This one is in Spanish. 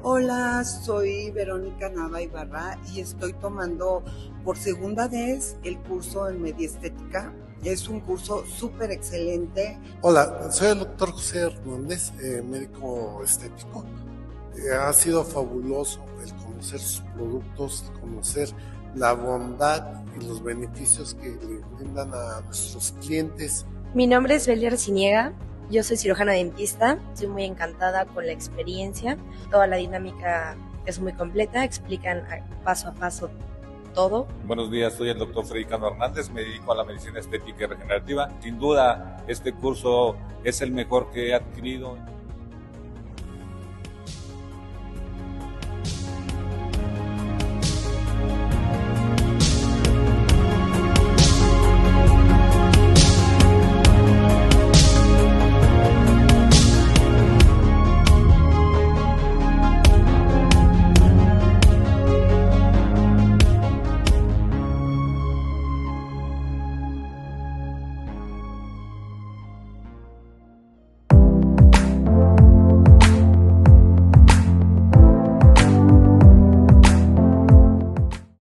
Hola, soy Verónica Nava Ibarra y estoy tomando por segunda vez el curso en Mediestética. Es un curso súper excelente. Hola, soy el doctor José Hernández, médico estético. Ha sido fabuloso el conocer sus productos, conocer la bondad y los beneficios que le brindan a nuestros clientes. Mi nombre es Belia Arciniega, yo soy cirujana dentista, estoy muy encantada con la experiencia, toda la dinámica es muy completa, explican paso a paso todo. Buenos días, soy el doctor Fredicano Hernández, me dedico a la medicina estética y regenerativa. Sin duda, este curso es el mejor que he adquirido.